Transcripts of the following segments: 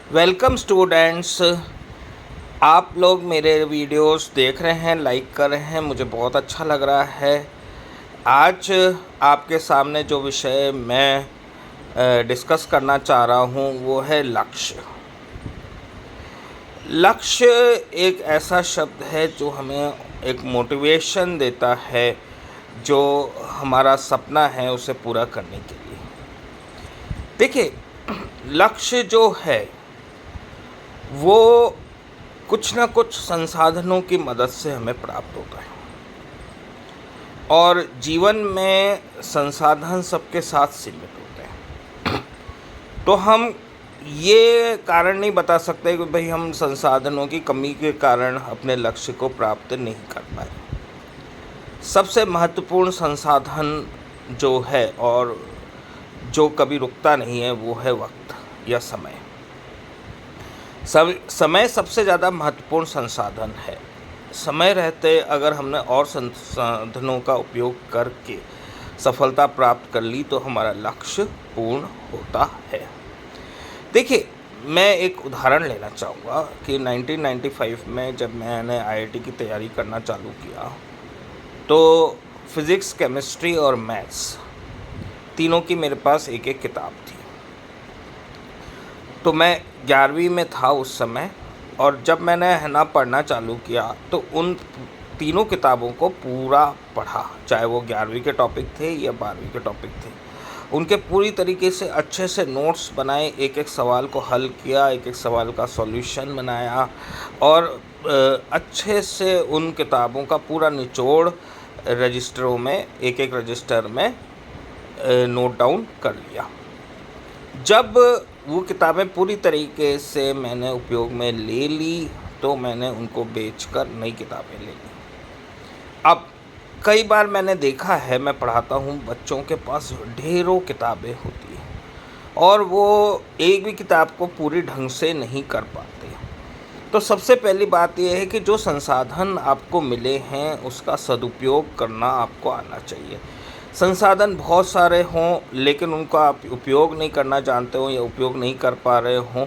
Welcome students. आप लोग मेरे वीडियोस देख रहे हैं, लाइक कर रहे हैं, मुझे बहुत अच्छा लग रहा है। आज आपके सामने जो विषय मैं डिस्कस करना चाह रहा हूँ वो है लक्ष्य। लक्ष्य एक ऐसा शब्द है जो हमें एक मोटिवेशन देता है, जो हमारा सपना है उसे पूरा करने के लिए। देखिए, लक्ष्य जो है वो कुछ ना कुछ संसाधनों की मदद से हमें प्राप्त होता है, और जीवन में संसाधन सबके साथ सीमित होते हैं। तो हम ये कारण नहीं बता सकते कि भाई हम संसाधनों की कमी के कारण अपने लक्ष्य को प्राप्त नहीं कर पाए। सबसे महत्वपूर्ण संसाधन जो है और जो कभी रुकता नहीं है वो है वक्त या समय। समय सबसे ज़्यादा महत्वपूर्ण संसाधन है। समय रहते अगर हमने और संसाधनों का उपयोग करके सफलता प्राप्त कर ली तो हमारा लक्ष्य पूर्ण होता है। देखिए, मैं एक उदाहरण लेना चाहूँगा कि 1995 में जब मैंने आईआईटी की तैयारी करना चालू किया तो फिज़िक्स, केमिस्ट्री और मैथ्स तीनों की मेरे पास एक एक किताब थी। तो मैं 11वीं में था उस समय, और जब मैंने है ना पढ़ना चालू किया तो उन तीनों किताबों को पूरा पढ़ा, चाहे वो 11वीं के टॉपिक थे या 12वीं के टॉपिक थे। उनके पूरी तरीके से अच्छे से नोट्स बनाए, एक एक सवाल को हल किया, एक एक सवाल का सॉल्यूशन बनाया, और अच्छे से उन किताबों का पूरा निचोड़ रजिस्टरों में, एक एक रजिस्टर में नोट डाउन कर लिया। जब वो किताबें पूरी तरीके से मैंने उपयोग में ले ली तो मैंने उनको बेचकर नई किताबें ले ली। अब कई बार मैंने देखा है, मैं पढ़ाता हूँ, बच्चों के पास ढेरों किताबें होती हैं और वो एक भी किताब को पूरी ढंग से नहीं कर पाते। तो सबसे पहली बात यह है कि जो संसाधन आपको मिले हैं उसका सदुपयोग करना आपको आना चाहिए। संसाधन बहुत सारे हों लेकिन उनका आप उपयोग नहीं करना जानते हो या उपयोग नहीं कर पा रहे हों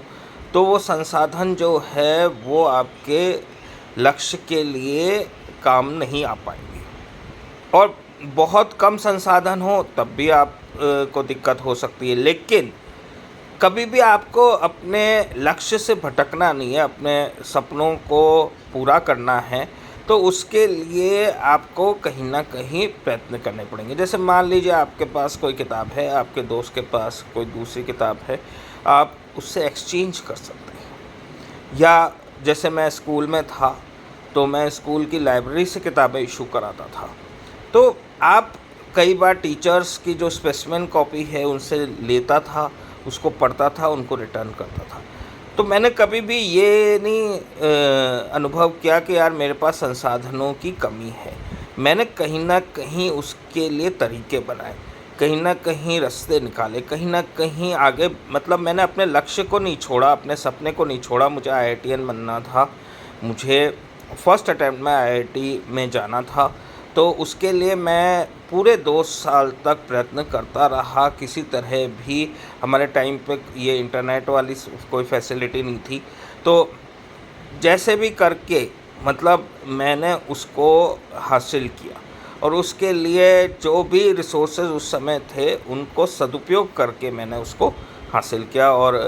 तो वो संसाधन जो है वो आपके लक्ष्य के लिए काम नहीं आ पाएंगे। और बहुत कम संसाधन हो तब भी आप को दिक्कत हो सकती है। लेकिन कभी भी आपको अपने लक्ष्य से भटकना नहीं है, अपने सपनों को पूरा करना है, तो उसके लिए आपको कहीं ना कहीं प्रयत्न करने पड़ेंगे। जैसे मान लीजिए आपके पास कोई किताब है, आपके दोस्त के पास कोई दूसरी किताब है, आप उससे एक्सचेंज कर सकते हैं। या जैसे मैं स्कूल में था तो मैं स्कूल की लाइब्रेरी से किताबें इशू कराता था, तो आप कई बार टीचर्स की जो स्पेसिमेन कॉपी है उनसे लेता था, उसको पढ़ता था, उनको रिटर्न करता था। तो मैंने कभी भी ये नहीं अनुभव किया कि यार मेरे पास संसाधनों की कमी है। मैंने कहीं ना कहीं उसके लिए तरीके बनाए, कहीं ना कहीं रास्ते निकाले, कहीं ना कहीं आगे, मतलब मैंने अपने लक्ष्य को नहीं छोड़ा, अपने सपने को नहीं छोड़ा। मुझे आईआईटीएन बनना था, मुझे फर्स्ट अटैम्प्ट में आईआईटी में जाना था, तो उसके लिए मैं पूरे 2 साल तक प्रयत्न करता रहा। किसी तरह भी, हमारे टाइम पे ये इंटरनेट वाली कोई फैसिलिटी नहीं थी, तो जैसे भी करके मतलब मैंने उसको हासिल किया, और उसके लिए जो भी रिसोर्सेज उस समय थे उनको सदुपयोग करके मैंने उसको हासिल किया। और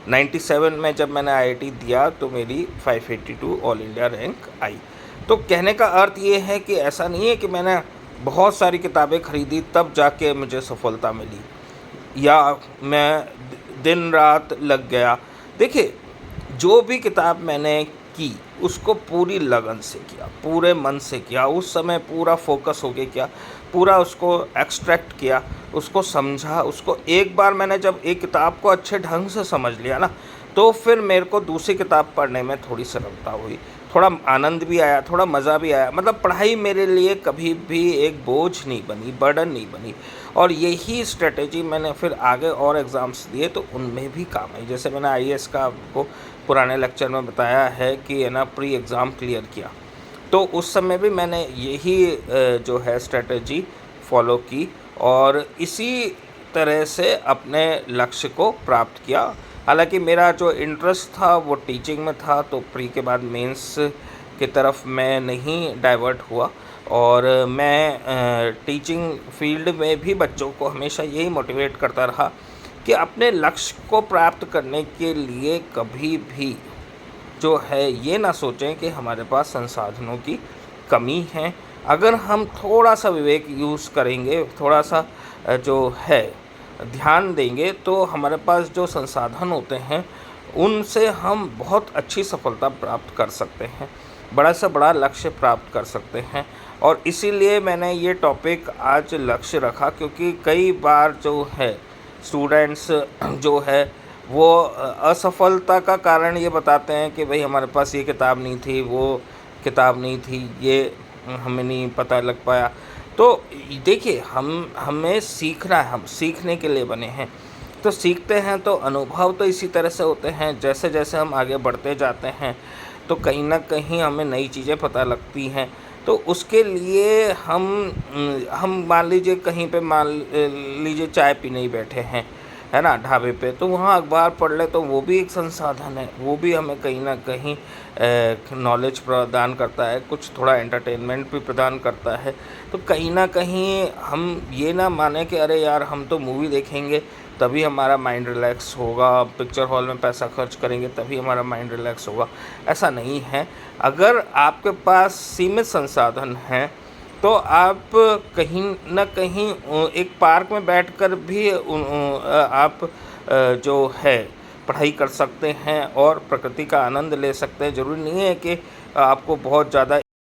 97 में जब मैंने आईआईटी दिया तो मेरी 582 ऑल इंडिया रैंक आई। तो कहने का अर्थ ये है कि ऐसा नहीं है कि मैंने बहुत सारी किताबें खरीदी तब जाके मुझे सफलता मिली, या मैं दिन रात लग गया। देखिए, जो भी किताब मैंने की उसको पूरी लगन से किया, पूरे मन से किया, उस समय पूरा फोकस होके किया, पूरा उसको एक्सट्रैक्ट किया, उसको समझा। उसको एक बार मैंने जब एक किताब को अच्छे ढंग से समझ लिया ना, तो फिर मेरे को दूसरी किताब पढ़ने में थोड़ी सरलता हुई, थोड़ा आनंद भी आया, थोड़ा मज़ा भी आया। मतलब पढ़ाई मेरे लिए कभी भी एक बोझ नहीं बनी, बर्डन नहीं बनी। और यही स्ट्रेटेजी मैंने फिर आगे और एग्ज़ाम्स दिए तो उनमें भी काम आई। जैसे मैंने आईएएस का आपको पुराने लेक्चर में बताया है कि है ना प्री एग्ज़ाम क्लियर किया, तो उस समय भी मैंने यही जो है स्ट्रेटेजी फॉलो की और इसी तरह से अपने लक्ष्य को प्राप्त किया। हालांकि मेरा जो इंटरेस्ट था वो टीचिंग में था, तो प्री के बाद मेंस की तरफ मैं नहीं डाइवर्ट हुआ। और मैं टीचिंग फील्ड में भी बच्चों को हमेशा यही मोटिवेट करता रहा कि अपने लक्ष्य को प्राप्त करने के लिए कभी भी जो है ये ना सोचें कि हमारे पास संसाधनों की कमी है। अगर हम थोड़ा सा विवेक यूज़ करेंगे, थोड़ा सा जो है ध्यान देंगे, तो हमारे पास जो संसाधन होते हैं उनसे हम बहुत अच्छी सफलता प्राप्त कर सकते हैं, बड़ा से बड़ा लक्ष्य प्राप्त कर सकते हैं। और इसीलिए मैंने ये टॉपिक आज लक्ष्य रखा, क्योंकि कई बार जो है स्टूडेंट्स जो है वो असफलता का कारण ये बताते हैं कि भाई हमारे पास ये किताब नहीं थी, वो किताब नहीं थी, ये हमें नहीं पता लग पाया। तो देखिए, हमें सीखना है, हम सीखने के लिए बने हैं। तो सीखते हैं तो अनुभव तो इसी तरह से होते हैं, जैसे जैसे हम आगे बढ़ते जाते हैं तो कहीं ना कहीं हमें नई चीज़ें पता लगती हैं। तो उसके लिए हम मान लीजिए कहीं पे मान लीजिए चाय पीने ही बैठे हैं, है ना, ढाबे पे, तो वहाँ अखबार पढ़ ले तो वो भी एक संसाधन है, वो भी हमें कहीं ना कहीं नॉलेज प्रदान करता है, कुछ थोड़ा एंटरटेनमेंट भी प्रदान करता है। तो कहीं ना कहीं हम ये ना माने कि अरे यार हम तो मूवी देखेंगे तभी हमारा माइंड रिलैक्स होगा, पिक्चर हॉल में पैसा खर्च करेंगे तभी हमारा माइंड रिलैक्स होगा। ऐसा नहीं है। अगर आपके पास सीमित संसाधन हैं तो आप कहीं न कहीं एक पार्क में बैठकर भी आप जो है पढ़ाई कर सकते हैं और प्रकृति का आनंद ले सकते हैं। ज़रूरी नहीं है कि आपको बहुत ज़्यादा